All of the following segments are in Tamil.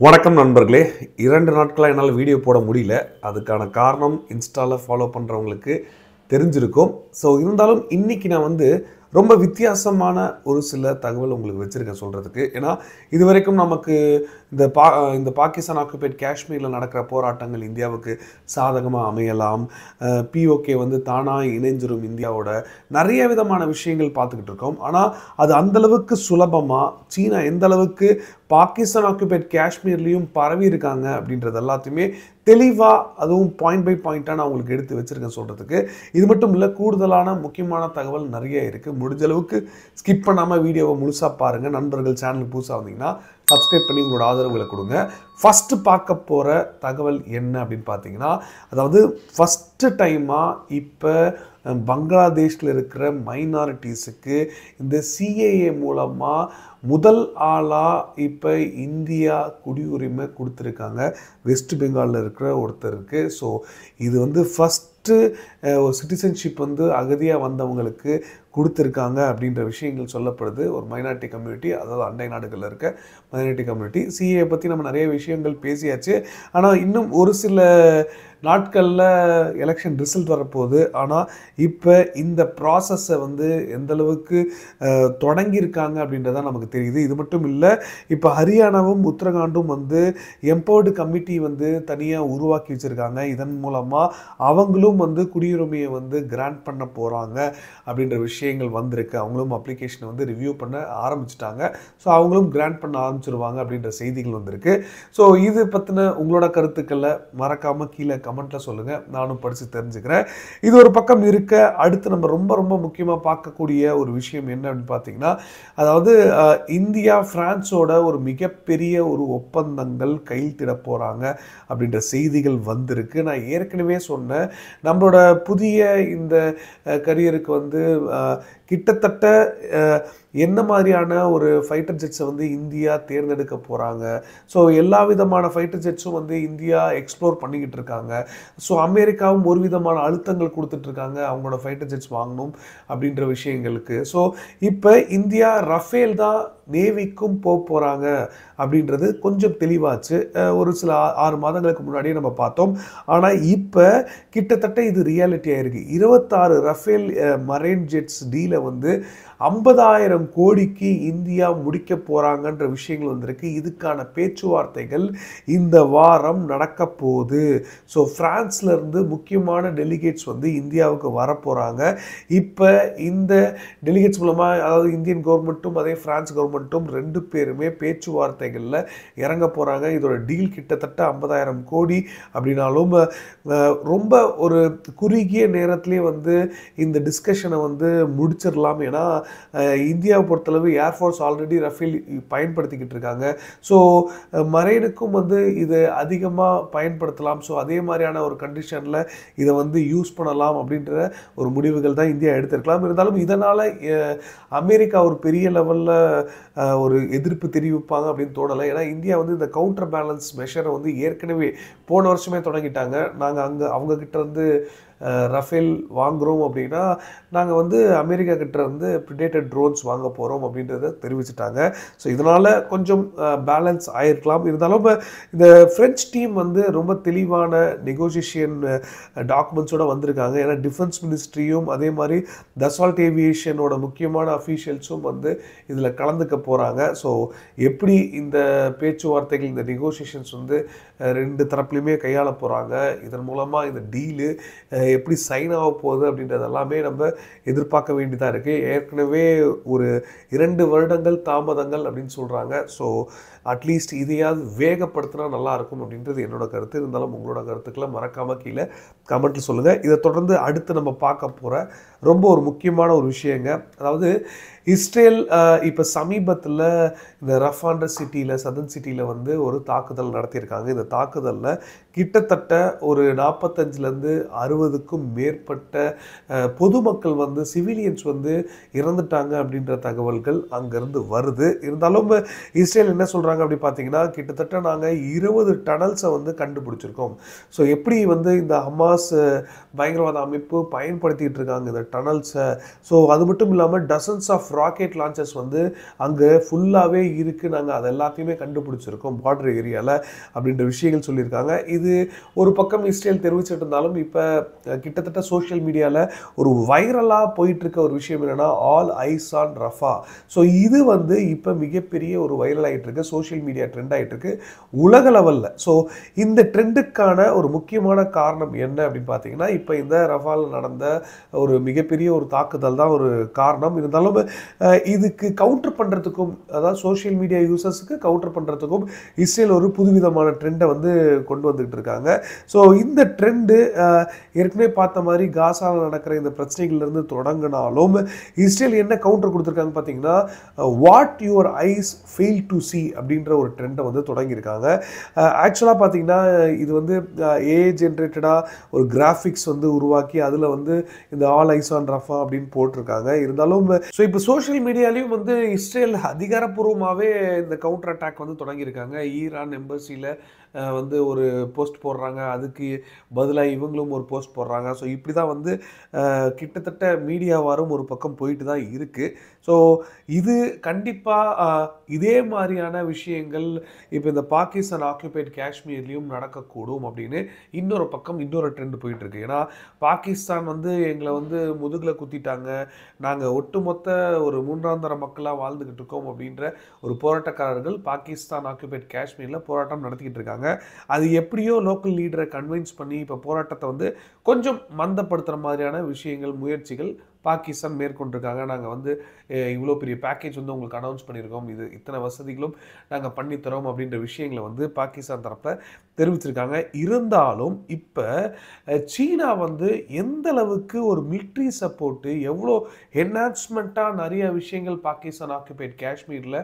வணக்கம் நண்பர்களே. 2 நாட்களா என்னால் வீடியோ போட முடியல. அதுக்கான காரணம் இன்ஸ்டால ஃபாலோ பண்றவங்களுக்கு தெரிஞ்சிருக்கும். ஸோ இருந்தாலும் இன்னைக்கு நான் ரொம்ப வித்தியாசமான ஒரு சில தகவல் உங்களுக்கு வச்சிருக்கேன் சொல்றதுக்கு. ஏன்னா இதுவரைக்கும் நமக்கு இந்த பாகிஸ்தான் ஆக்குபைட் காஷ்மீரில் நடக்கிற போராட்டங்கள் இந்தியாவுக்கு சாதகமாக அமையலாம், பிஓகே தானா இணைஞ்சிரும் இந்தியாவோட, நிறைய விதமான விஷயங்கள் பார்த்துக்கிட்டு இருக்கோம். ஆனால் அது அந்தளவுக்கு சுலபமாக சீனா எந்த அளவுக்கு பாகிஸ்தான் ஆக்குபைட் காஷ்மீர்லேயும் பரவி இருக்காங்க அப்படின்றது எல்லாத்தையுமே தெளிவாக, அதுவும் பாயிண்ட் பை பாயிண்ட்டாக நான் உங்களுக்கு எடுத்து வச்சுருக்கேன் சொல்கிறதுக்கு. இது மட்டும் இல்லை, கூடுதலான முக்கியமான தகவல் நிறைய இருக்குது. முடிஞ்ச அளவுக்கு ஸ்கிப் பண்ணாமல் வீடியோவை முழுசாக பாருங்கள். நண்பர்கள் சேனலுக்கு புதுசாக வந்தீங்கன்னா சப்ஸ்கிரைப் பண்ணி உங்களோட ஆதரவுகளை கொடுங்க. ஃபஸ்ட்டு பார்க்க போகிற தகவல் என்ன அப்படின்னு பார்த்தீங்கன்னா, அதாவது ஃபஸ்ட்டு டைமாக இப்போ பங்களாதேஷில் இருக்கிற மைனாரிட்டிஸுக்கு இந்த சிஏஏ மூலமாக முதல் ஆளாக இப்போ இந்தியா குடியுரிமை கொடுத்துருக்காங்க. வெஸ்ட் பெங்காலில் இருக்கிற ஒருத்தருக்கு. ஸோ இது ஃபஸ்ட்டு ஒரு சிட்டிசன்ஷிப் அகதியாக வந்தவங்களுக்கு கொடுத்துருக்காங்க அப்படின்ற விஷயங்கள் சொல்லப்படுது. ஒரு மைனாரிட்டி கம்யூனிட்டி, அதாவது அண்டை நாடுகளில் இருக்க மைனாரிட்டி கம்யூனிட்டி. சிஏ பற்றி நம்ம நிறைய விஷயங்கள் பேசியாச்சு. ஆனால் இன்னும் ஒரு சில நாட்களில் எலெக்ஷன் ரிசல்ட் வரப்போகுது. ஆனால் இப்போ இந்த ப்ராசஸை எந்தளவுக்கு தொடங்கியிருக்காங்க அப்படின்றதான் நமக்கு தெரியுது. இது மட்டும் இல்லை, இப்போ ஹரியானாவும் உத்தரகாண்டும் எம்பவர்டு கமிட்டி தனியாக உருவாக்கி வச்சுருக்காங்க. இதன் மூலமாக அவங்களும் குடியுரிமையை கிராண்ட் பண்ண போகிறாங்க அப்படின்ற விஷயங்கள் வந்திருக்கு. அவங்களும் அப்ளிகேஷனை ரிவ்யூ பண்ண ஆரம்பிச்சிட்டாங்க. ஸோ அவங்களும் கிராண்ட் பண்ண ஆரம்பிச்சிருவாங்க அப்படின்ற செய்திகள் வந்திருக்கு. ஸோ இது பற்றின உங்களோட கருத்துக்களை மறக்காமல் கீழே கமெண்ட்டில் சொல்லுங்கள், நானும் படித்து தெரிஞ்சுக்கிறேன். இது ஒரு பக்கம் இருக்க, அடுத்து நம்ம ரொம்ப ரொம்ப முக்கியமாக பார்க்கக்கூடிய ஒரு விஷயம் என்ன அப்படின்னு பார்த்தீங்கன்னா, அதாவது இந்தியா பிரான்ஸோட ஒரு மிகப்பெரிய ஒரு ஒப்பந்தங்கள் கையெழுத்திட போகிறாங்க அப்படின்ற செய்திகள் வந்திருக்கு. நான் ஏற்கனவே சொன்னேன், நம்மளோட புதிய இந்த கரியருக்கு கிட்டத்தட்ட என்ன மாதிரியான ஒரு ஃபைட்டர் ஜெட்ஸை இந்தியா தேர்ந்தெடுக்க போகிறாங்க. ஸோ எல்லா விதமான ஃபைட்டர் ஜெட்ஸும் இந்தியா எக்ஸ்ப்ளோர் பண்ணிக்கிட்டு இருக்காங்க. ஸோ அமெரிக்காவும் ஒரு விதமான அழுத்தங்கள் கொடுத்துட்ருக்காங்க அவங்களோட ஃபைட்டர் ஜெட்ஸ் வாங்கணும் அப்படின்ற விஷயங்களுக்கு. ஸோ இப்போ இந்தியா ரஃபேல் தான் நேவிக்கும் போகிறாங்க அப்படின்றது கொஞ்சம் தெளிவாச்சு. ஒரு சில 6 மாதங்களுக்கு முன்னாடியே நம்ம பார்த்தோம். ஆனால் இப்போ கிட்டத்தட்ட இது ரியாலிட்டி ஆயிருக்கு. 26 ரஃபேல் மரைன் ஜெட்ஸ் டீலை 50,000 கோடிக்கு இந்தியா முடிக்க போகிறாங்கன்ற விஷயங்கள் வந்திருக்கு. இதுக்கான பேச்சுவார்த்தைகள் இந்த வாரம் நடக்க போகுது. ஸோ ஃப்ரான்ஸ்லேருந்து முக்கியமான டெலிகேட்ஸ் இந்தியாவுக்கு வரப்போகிறாங்க. இப்போ இந்த டெலிகேட்ஸ் மூலமாக, அதாவது இந்தியன் கவர்மெண்ட்டும் அதே ஃப்ரான்ஸ் கவர்மெண்ட்டும் 2 பேருமே பேச்சுவார்த்தைகளில் இறங்க போகிறாங்க. இதோட டீல் கிட்டத்தட்ட 50,000 கோடி அப்படின்னாலும் ரொம்ப ஒரு குறுகிய நேரத்திலே இந்த டிஸ்கஷனை முடிச்சிடலாம். ஏன்னா இந்தியாவை பொறுத்தளவு ஏர்ஃபோர்ஸ் ஆல்ரெடி ரஃபேல் பயன்படுத்திக்கிட்டு இருக்காங்க. ஸோ மரைனுக்கும் இது அதிகமாக பயன்படுத்தலாம். ஸோ அதே மாதிரியான ஒரு கண்டிஷனில் இதை யூஸ் பண்ணலாம் அப்படின்ற ஒரு முடிவுகள் தான் இந்தியா எடுத்திருக்கலாம். இருந்தாலும் இதனால் அமெரிக்கா ஒரு பெரிய லெவலில் ஒரு எதிர்ப்பு தெரிவிப்பாங்க அப்படின்னு தோணலை. ஏன்னா இந்தியா இந்த கவுண்டர் பேலன்ஸ் மெஷரை ஏற்கனவே போன வருஷமே தொடங்கிட்டாங்க. நாங்கள் அவங்கக்கிட்ட ரஃபேல் வாங்குகிறோம் அப்படின்னா நாங்கள் அமெரிக்கா கிட்ட ப்ரிடேட்டட் ட்ரோன்ஸ் வாங்க போகிறோம் அப்படின்றத தெரிவிச்சிட்டாங்க. ஸோ இதனால் கொஞ்சம் பேலன்ஸ் ஆகிருக்கலாம். இருந்தாலும் இந்த ஃப்ரெஞ்ச் டீம் ரொம்ப தெளிவான நெகோசியேஷன் டாக்குமெண்ட்ஸோடு வந்திருக்காங்க. ஏன்னா டிஃபென்ஸ் மினிஸ்ட்ரியும் அதே மாதிரி தசால்ட் ஏவியேஷனோட முக்கியமான அஃபீஷியல்ஸும் இதில் கலந்துக்க போகிறாங்க. ஸோ எப்படி இந்த பேச்சுவார்த்தைகள், இந்த நெகோசியேஷன்ஸ் 2 தரப்புலையுமே கையாள போகிறாங்க, இதன் மூலமாக இந்த டீலு எப்படி சைன் ஆக போகுது அப்படின்றது எல்லாமே நம்ம எதிர்பார்க்க வேண்டியதாக இருக்குது. ஏற்கனவே ஒரு 2 வருடங்கள் தாமதங்கள் அப்படின்னு சொல்கிறாங்க. ஸோ அட்லீஸ்ட் இதையாவது வேகப்படுத்தினா நல்லாயிருக்கும் அப்படின்றது என்னோட கருத்து. இருந்தாலும் உங்களோட கருத்துக்களை மறக்காமல் கீழே கமெண்ட்டில் சொல்லுங்கள். இதை தொடர்ந்து அடுத்து நம்ம பார்க்க போகிற ரொம்ப ஒரு முக்கியமான ஒரு விஷயங்க, அதாவது இஸ்ரேல் இப்போ சமீபத்தில் இந்த ரஃபான்ற சிட்டியில், சதன் சிட்டியில் ஒரு தாக்குதல் நடத்தியிருக்காங்க. இந்த தாக்குதலில் கிட்டத்தட்ட ஒரு 45லேருந்து 60க்கும் மேற்பட்ட பொதுமக்கள் சிவிலியன்ஸ் இறந்துட்டாங்க அப்படின்ற தகவல்கள் அங்கேருந்து வருது. இருந்தாலும் இஸ்ரேல் என்ன சொல்கிறாங்க அப்படி பார்த்தீங்கன்னா, கிட்டத்தட்ட நாங்கள் 20 டனல்ஸை கண்டுபிடிச்சிருக்கோம். ஸோ எப்படி இந்த ஹமாஸ் ஹமாஸ் பயங்கரவாத அமைப்பு பயன்படுத்திகிட்டு இருக்காங்க இந்த டனல்ஸை. ஸோ அது மட்டும் இல்லாமல் டசன்ஸ் ஆஃப் ராக்கெட் லான்ச்சர்ஸ் வந்து அங்கே ஃபுல்லாகவே இருக்குது, நாங்கள் அதை எல்லாத்தையுமே கண்டுபிடிச்சிருக்கோம் பார்டர் ஏரியாவில் அப்படின்ற விஷயங்கள் சொல்லியிருக்காங்க. இது ஒரு பக்கம் இஸ்ரேல் தெரிவிச்சிட்டு இருந்தாலும் இப்போ கிட்டத்தட்ட சோஷியல் மீடியாவில் ஒரு வைரலாக போயிட்டுருக்க ஒரு விஷயம் என்னென்னா all eyes on Rafah. So இது வந்து இப்போ மிகப்பெரிய ஒரு வைரல் ஆகிட்டு இருக்கு, சோஷியல் மீடியா ட்ரெண்ட் ஆகிட்டு இருக்கு உலக லெவலில். ஸோ இந்த ட்ரெண்டுக்கான ஒரு முக்கியமான காரணம் என்ன அப்படின்னு பார்த்தீங்கன்னா இப்போ இந்த ரஃபால் நடந்த ஒரு மிகப்பெரிய ஒரு தாக்குதல் தான் ஒரு காரணம். இருந்தாலும் இதுக்கு கவுண்டர் பண்ணுறதுக்கும், அதாவது சோஷியல் மீடியா யூசர்ஸுக்கு கவுண்டர் பண்ணுறதுக்கும் இஸ்ரேல் ஒரு புதுவிதமான ட்ரெண்டை வந்து கொண்டு வந்துக்கிட்டு இருக்காங்க. ஸோ இந்த ட்ரெண்டு ஏற்கனவே பார்த்த மாதிரி காசாவில் நடக்கிற இந்த பிரச்சனைகள்லேருந்து தொடங்கினாலும் இஸ்ரேல் என்ன கவுண்டர் கொடுத்துருக்காங்க பார்த்தீங்கன்னா what your eyes fail to C அப்படின்ற ஒரு ட்ரெண்டை வந்து தொடங்கியிருக்காங்க. ஆக்சுவலாக பார்த்தீங்கன்னா இது வந்து ஏஐ ஜென்ரேட்டடாக ஒரு கிராஃபிக்ஸ் வந்து உருவாக்கி அதில் வந்து இந்த ஆல் ஐஸ் ஆன் ரஃபா அப்படின்னு போட்டிருக்காங்க. இருந்தாலும் ஸோ இப்போ சோஷியல் மீடியாலையும் வந்து இஸ்ரேல் அதிகாரப்பூர்வமாகவே இந்த கவுண்டர் அட்டாக் வந்து தொடங்கியிருக்காங்க. ஈரான் எம்பசியில் வந்து ஒரு போஸ்ட் போடுறாங்க, அதுக்கு பதிலாக இவங்களும் ஒரு போஸ்ட் போடுறாங்க. ஸோ இப்படி தான் வந்து கிட்டத்தட்ட மீடியாவாரும் ஒரு பக்கம் போயிட்டு தான் இருக்குது. ஸோ இது கண்டிப்பாக இதே மாதிரியான விஷயங்கள் இப்போ இந்த பாகிஸ்தான் ஆக்குபைட் காஷ்மீர்லேயும் நடக்கக்கூடும் அப்படின்னு இன்னொரு பக்கம் இன்னொரு ட்ரெண்ட் போயிட்டுருக்கு. ஏன்னா பாகிஸ்தான் வந்து எங்களை வந்து முதுகில் குத்திட்டாங்க, நாங்கள் ஒட்டுமொத்த ஒரு மூன்றாம் தர மக்களாக வாழ்ந்துக்கிட்டு இருக்கோம் அப்படின்ற ஒரு போராட்டக்காரர்கள் பாகிஸ்தான் ஆக்குபைட் காஷ்மீரில் போராட்டம் நடத்திக்கிட்டு இருக்காங்க. அது எப்படியோ லோக்கல் லீடரை கன்வின்ஸ் பண்ணி இப்போ போராட்டத்தை வந்து கொஞ்சம் மந்தப்படுத்துகிற மாதிரியான விஷயங்கள் முயற்சிகள் பாகிஸ்தான் மேற்கொண்டிருக்காங்க. நாங்கள் வந்து இவ்வளோ பெரிய பேக்கேஜ் வந்து உங்களுக்கு அனௌன்ஸ் பண்ணியிருக்கோம், இது இத்தனை வசதிகளும் நாங்கள் பண்ணித்தரோம் அப்படின்ற விஷயங்களை வந்து பாகிஸ்தான் தரப்பில் தெரிவிச்சிருக்காங்க. இருந்தாலும் இப்போ சீனா வந்து எந்த அளவுக்கு ஒரு மிலிட்ரி சப்போர்ட்டு எவ்வளோ என்ஹான்ஸ்மெண்ட்டாக நிறைய விஷயங்கள் பாகிஸ்தான் ஆக்குபைட் காஷ்மீரில்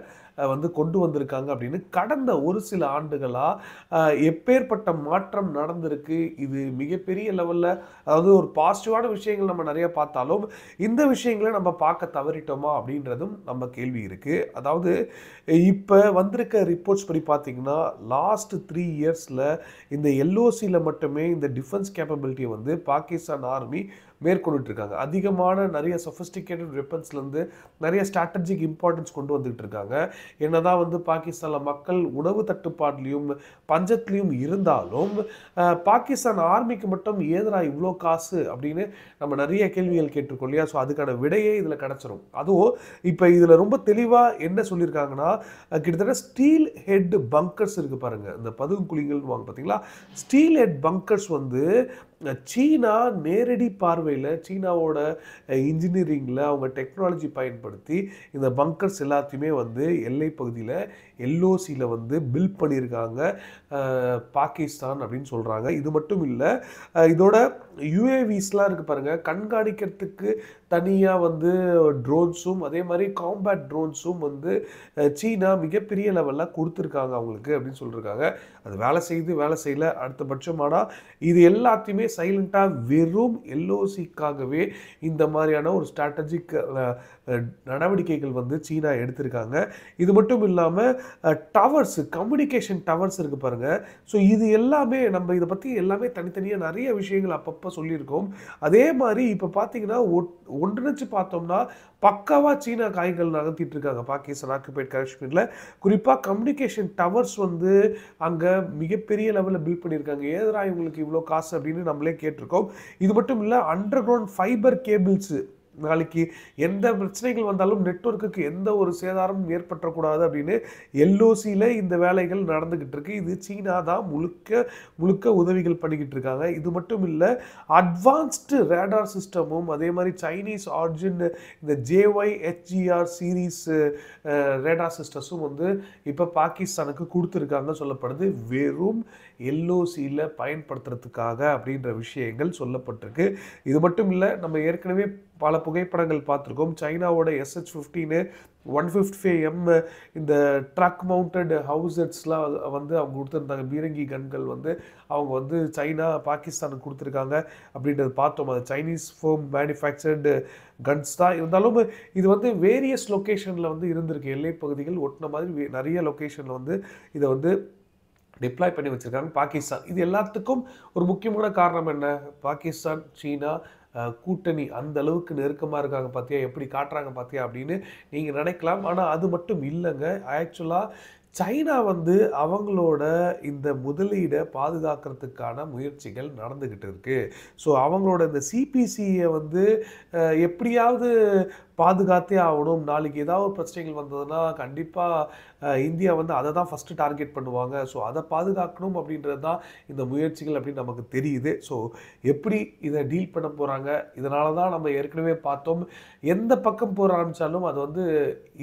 வந்து கொண்டு வந்திருக்காங்க அப்படின்னு கடந்த ஒரு சில ஆண்டுகளாக எப்பேற்பட்ட மாற்றம் நடந்திருக்கு. இது மிகப்பெரிய லெவலில், அதாவது ஒரு பாசிட்டிவான விஷயங்கள் நம்ம நிறைய பார்த்தாலும் இந்த விஷயங்களை நம்ம பார்க்க தவறிட்டோமா அப்படின்றதும் நம்ம கேள்வி இருக்குது. அதாவது இப்போ வந்திருக்க ரிப்போர்ட்ஸ் படி பார்த்தீங்கன்னா லாஸ்ட் 3 இயர்ஸில் இந்த எல்ஓசியில் மட்டுமே இந்த டிஃபென்ஸ் கேப்பபிலிட்டியை வந்து பாகிஸ்தான் ஆர்மி மேற்கொண்டுட்டு இருக்காங்க. அதிகமான நிறைய சொஃபிஸ்டிகேட்டட் வெப்பன்ஸ்லேருந்து நிறைய ஸ்ட்ராட்டஜிக் இம்பார்ட்டன்ஸ் கொண்டு வந்துட்டு இருக்காங்க. என்னதான் வந்து பாகிஸ்தானில் மக்கள் உணவு தட்டுப்பாட்லையும் பஞ்சத்துலையும் இருந்தாலும் பாகிஸ்தான் ஆர்மிக்கு மட்டும் ஏதரா இவ்வளோ காசு அப்படின்னு நம்ம நிறைய கேள்விகள் கேட்டிருக்கோம் இல்லையா? ஸோ அதுக்கான விடையே இதில் கிடச்சிரும். அதுவும் இப்போ இதில் ரொம்ப தெளிவாக என்ன சொல்லியிருக்காங்கன்னா கிட்டத்தட்ட ஸ்டீல் ஹெட் பங்கர்ஸ் இருக்குது பாருங்கள், இந்த பதுங்குழிகள்னு வாங்க பார்த்தீங்களா, ஸ்டீல் ஹெட் பங்கர்ஸ் வந்து சீனா நேரடி பார்வையில் சீனாவோட இன்ஜினியரிங்கில் அவங்க டெக்னாலஜி பயன்படுத்தி இந்த பங்கர்ஸ் எல்லாத்தையுமே வந்து எல்லை பகுதியில் எல்ஓசியில் வந்து பில்ட் பண்ணியிருக்காங்க பாகிஸ்தான் அப்படின்னு சொல்கிறாங்க. இது மட்டும் இல்லை, இதோட யூஏவிஸ்லாம் இருக்குது பாருங்கள், கண்காணிக்கிறதுக்கு தனியாக வந்து ட்ரோன்ஸும் அதே மாதிரி காம்பேட் ட்ரோன்ஸும் வந்து சீனா மிகப்பெரிய லெவலில் கொடுத்துருக்காங்க அவங்களுக்கு அப்படின்னு சொல்லியிருக்காங்க. அது வேலை செய்யல அடுத்தபட்சம். ஆனால் இது எல்லாத்தையுமே சைலண்ட்டாக வெறும் எல்ஓசிக்காகவே இந்த மாதிரியான ஒரு ஸ்ட்ராட்டஜிக் நடவடிக்கைகள் வந்து சீனா எடுத்திருக்காங்க. இது மட்டும் இல்லாமல் டவர்ஸ், கம்யூனிகேஷன் டவர்ஸ் இருக்குது பாருங்கள். ஸோ இது எல்லாமே நம்ம இதை பற்றி எல்லாமே தனித்தனியாக நிறைய விஷயங்கள் அப்பப்போ சொல்லியிருக்கோம். அதே மாதிரி இப்போ பார்த்தீங்கன்னா ஒன்றிணைச்சு பார்த்தோம்னா பக்காவாக சீனா காய்கள் நகர்த்திட்டு இருக்காங்க பாகிஸ்தான் ஆக்குபைட் காஷ்மீரில். குறிப்பாக கம்யூனிகேஷன் டவர்ஸ் வந்து அங்கே மிகப்பெரிய லெவலில் பில்ட் பண்ணியிருக்காங்க. ஏதா இவங்களுக்கு இவ்வளோ காசு அப்படின்னு நம்மளே கேட்டிருக்கோம். இது மட்டும் இல்லை, அண்டர் கிரவுண்ட் ஃபைபர் கேபிள்ஸு, நாளைக்கு எந்த பிரச்சனைகள் வந்தாலும் நெட்வொர்க்குக்கு எந்த ஒரு சேதாரமும் ஏற்பட்டக்கூடாது அப்படின்னு எல்ஓசியில் இந்த வேலைகள் நடந்துக்கிட்டு இருக்கு. இது சீனா தான் முழுக்க உதவிகள் பண்ணிக்கிட்டு இருக்காங்க. இது மட்டும் இல்லை, அட்வான்ஸ்டு ரேடார் சிஸ்டமும் அதே மாதிரி சைனீஸ் ஆர்ஜின் இந்த JYHGR சீரீஸ் ரேடார் சிஸ்டம்ஸும் வந்து இப்போ பாகிஸ்தானுக்கு கொடுத்துருக்காங்க சொல்லப்படுது, வெறும் எல்ஓசியில் பயன்படுத்துறதுக்காக அப்படின்ற விஷயங்கள் சொல்லப்பட்டிருக்கு. இது மட்டும் இல்லை, நம்ம ஏற்கனவே பல புகைப்படங்கள் பார்த்துருக்கோம். சைனாவோட SH-15 155M இந்த ட்ரக் மவுண்டட் ஹவுசட்ஸ்லாம் வந்து அவங்க கொடுத்துருந்தாங்க, பீரங்கி கன்கள் வந்து அவங்க வந்து சைனா பாகிஸ்தானுக்கு கொடுத்துருக்காங்க அப்படின்றது பார்த்தோம். அது சைனீஸ் ஃபோம் மேனுஃபேக்சர்டு கன்ஸ் தான். இருந்தாலும் இது வந்து வேரியஸ் லொக்கேஷனில் வந்து இருந்திருக்கு, எல்லை பகுதிகள் ஒட்டின மாதிரி நிறைய லொக்கேஷனில் வந்து இதை வந்து டிப்ளாய் பண்ணி வச்சுருக்காங்க பாகிஸ்தான். இது எல்லாத்துக்கும் ஒரு முக்கியமான காரணம் என்ன? பாகிஸ்தான், சீனா கூட்டணி அந்த அளவுக்கு நெருக்கமாக இருக்காங்க பார்த்தியா, எப்படி காட்டுறாங்க பார்த்தியா அப்படின்னு நீங்கள் நினைக்கலாம். ஆனால் அது மட்டும் இல்லைங்க. ஆக்சுவலாக சைனா வந்து அவங்களோட இந்த முதலீடை பாதுகாக்கிறதுக்கான முயற்சிகள் நடந்துக்கிட்டு இருக்கு. ஸோ அவங்களோட இந்த சிபிசியை வந்து எப்படியாவது பாதுகாத்தே ஆகணும். நாளைக்கு ஏதாவது ஒரு பிரச்சனைகள் வந்ததுன்னா கண்டிப்பாக இந்தியா வந்து அதை தான் ஃபஸ்ட்டு டார்கெட் பண்ணுவாங்க. ஸோ அதை பாதுகாக்கணும் அப்படின்றது தான் இந்த முயற்சிகள் அப்படின்னு நமக்கு தெரியுது. ஸோ எப்படி இதை டீல் பண்ண போகிறாங்க, இதனால தான் நம்ம ஏற்கனவே பார்த்தோம், எந்த பக்கம் போர் ஆரம்பித்தாலும் அது வந்து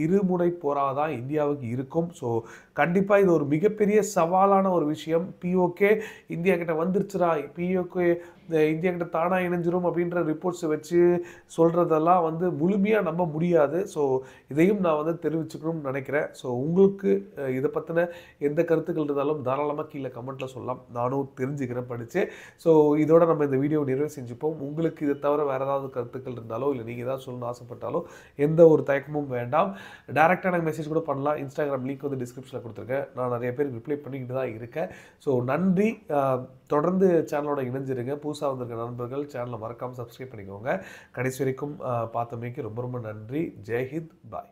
இருமுனை போராக தான் இந்தியாவுக்கு இருக்கும். ஸோ கண்டிப்பாக இது ஒரு மிகப்பெரிய சவாலான ஒரு விஷயம். பிஓகே இந்தியா கிட்ட வந்துருச்சுரா, பிஓகே இந்தியா கிட்ட தானாக இணைஞ்சிரும் அப்படின்ற ரிப்போர்ட்ஸை வச்சு சொல்கிறதெல்லாம் வந்து முழுமையாக நம்ப முடியாது. ஸோ இதையும் நான் வந்து தெரிவிச்சுக்கணும்னு நினைக்கிறேன். ஸோ உங்களுக்கு இதை பற்றின எந்த கருத்துக்கள் இருந்தாலும் தாராளமாக கீழே கமெண்ட்டில் சொல்லலாம். நானும் தெரிஞ்சுக்கிறேன் படித்து. ஸோ இதோட நம்ம இந்த வீடியோ நிறைவு செஞ்சுப்போம். உங்களுக்கு இதை தவிர வேறு ஏதாவது கருத்துக்கள் இருந்தாலோ இல்லை நீங்கள் ஏதாவது சொல்லணும்னு ஆசைப்பட்டாலோ எந்த ஒரு தயக்கமும் வேண்டாம். டேரெக்டாக எனக்கு மெசேஜ் கூட பண்ணலாம். இன்ஸ்டாகிராம் லிங்க் வந்து டிஸ்கிரிப்ஷனில் கொடுத்துருக்கேன். நான் நிறைய பேர் ரிப்ளை பண்ணிக்கிட்டு தான் இருக்கேன். ஸோ நன்றி. தொடர்ந்து சேனலோட இணைஞ்சிருங்க. புதுசாக வந்திருக்க நண்பர்கள் சேனலை மறக்காமல் சப்ஸ்கிரைப் பண்ணிக்கோங்க. கடைசி வரைக்கும் பார்த்தமைக்கு ரொம்ப ரொம்ப நன்றி. ஜெய்ஹிந்த். பாய்.